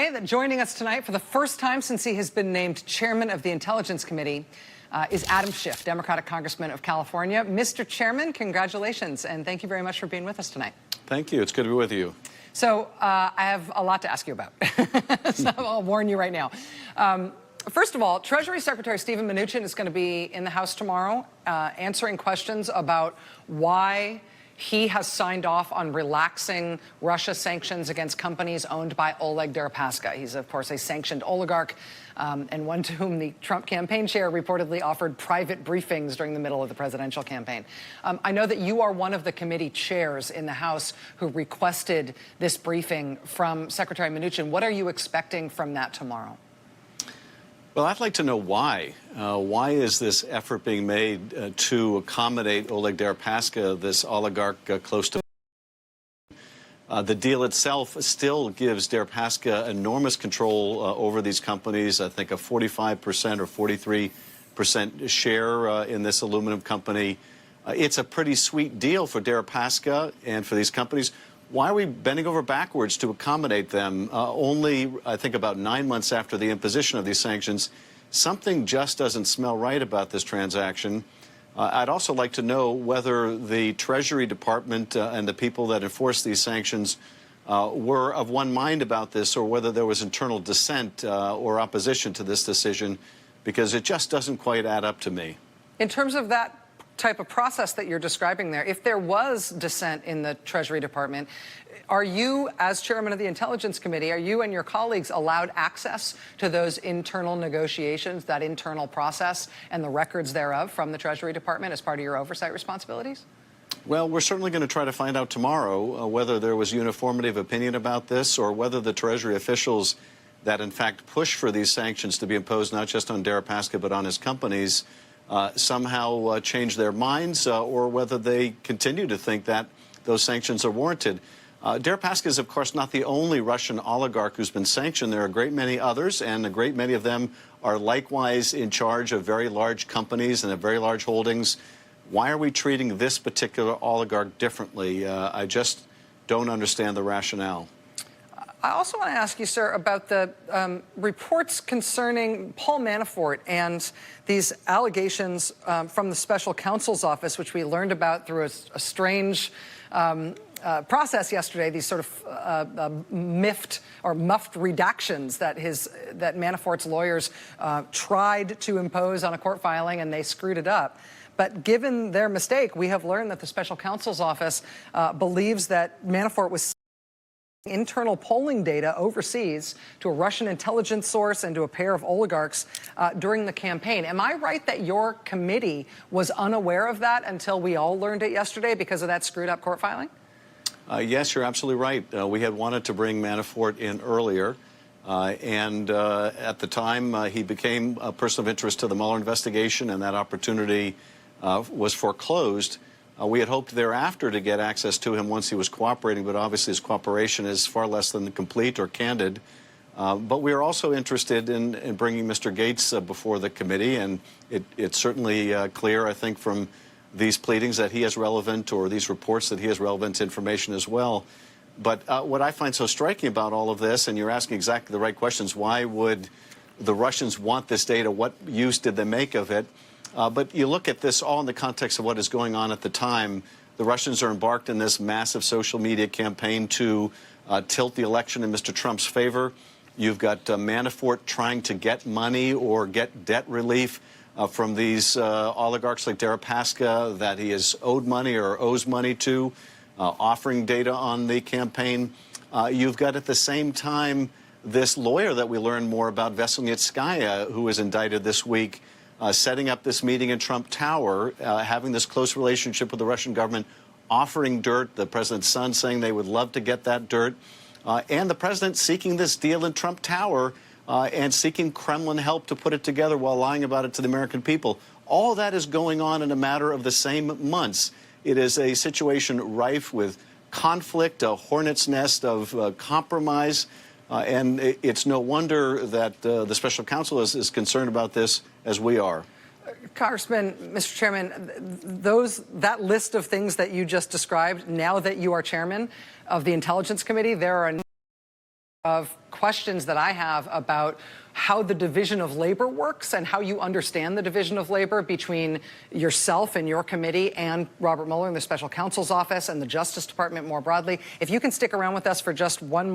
way, that joining us tonight for the first time since he has been named chairman of the Intelligence Committee is Adam Schiff, Democratic Congressman of California. Mr. Chairman, congratulations, and thank you very much for being with us tonight. Thank you. It's good to be with you. So I have a lot to ask you about, so I'll warn you right now. First of all, Treasury Secretary Stephen Mnuchin is going to be in the House tomorrow answering questions about why he has signed off on relaxing Russia sanctions against companies owned by Oleg Deripaska. He's, of course, a sanctioned oligarch and one to whom the Trump campaign chair reportedly offered private briefings during the middle of the presidential campaign. I know that you are one of the committee chairs in the House who requested this briefing from Secretary Mnuchin. What are you expecting from that tomorrow? Well, I'd like to know why. Why is this effort being made to accommodate Oleg Deripaska, this oligarch close to the deal itself still gives Deripaska enormous control over these companies. I think a 45% or 43% share in this aluminum company. It's a pretty sweet deal for Deripaska and for these companies. Why are we bending over backwards to accommodate them? Only, I think, about 9 months after the imposition of these sanctions, something just doesn't smell right about this transaction. I'd also like to know whether the Treasury Department and the people that enforce these sanctions were of one mind about this, or whether there was internal dissent or opposition to this decision, because it just doesn't quite add up to me. In terms of that type of process that you're describing there, if there was dissent in the Treasury Department, are you, as chairman of the Intelligence Committee, are you and your colleagues allowed access to those internal negotiations, that internal process, and the records thereof from the Treasury Department as part of your oversight responsibilities? Well, we're certainly going to try to find out tomorrow whether there was uniformity of opinion about this, or whether the Treasury officials that in fact push for these sanctions to be imposed not just on Deripaska but on his companies somehow change their minds, or whether they continue to think that those sanctions are warranted. Deripaska is, of course, not the only Russian oligarch who's been sanctioned. There are a great many others, and a great many of them are likewise in charge of very large companies and have very large holdings. Why are we treating this particular oligarch differently? I just don't understand the rationale. I also want to ask you, sir, about the reports concerning Paul Manafort and these allegations from the special counsel's office, which we learned about through a strange process yesterday, these sort of muffed redactions that Manafort's lawyers tried to impose on a court filing, and they screwed it up. But given their mistake, we have learned that the special counsel's office believes that Manafort was internal polling data overseas to a Russian intelligence source and to a pair of oligarchs during the campaign. Am I right that your committee was unaware of that until we all learned it yesterday because of that screwed up court filing? Yes, you're absolutely right. We had wanted to bring Manafort in earlier, and at the time he became a person of interest to the Mueller investigation, and that opportunity was foreclosed. We had hoped thereafter to get access to him once he was cooperating, but obviously his cooperation is far less than complete or candid. But we are also interested in bringing Mr. Gates before the committee, and it's certainly clear, I think, from these pleadings that he has relevant, or these reports that he has relevant information as well. But what I find so striking about all of this, and you're asking exactly the right questions, why would the Russians want this data? What use did they make of it? But you look at this all in the context of what is going on at the time. The Russians are embarked in this massive social media campaign to tilt the election in Mr. Trump's favor. You've got Manafort trying to get money or get debt relief from these oligarchs like Deripaska that he has owed money or owes money to, offering data on the campaign. You've got at the same time this lawyer that we learned more about, Veselnitskaya, who was indicted this week, setting up this meeting in Trump Tower, having this close relationship with the Russian government, offering dirt, the president's son saying they would love to get that dirt, and the president seeking this deal in Trump Tower and seeking Kremlin help to put it together while lying about it to the American people. All that is going on in a matter of the same months. It is a situation rife with conflict, a hornet's nest of compromise. And it's no wonder that the special counsel is concerned about this as we are. Congressman, Mr. Chairman, that list of things that you just described, now that you are chairman of the Intelligence Committee, there are of questions that I have about how the division of labor works and how you understand the division of labor between yourself and your committee and Robert Mueller and the special counsel's office and the Justice Department more broadly. If you can stick around with us for just one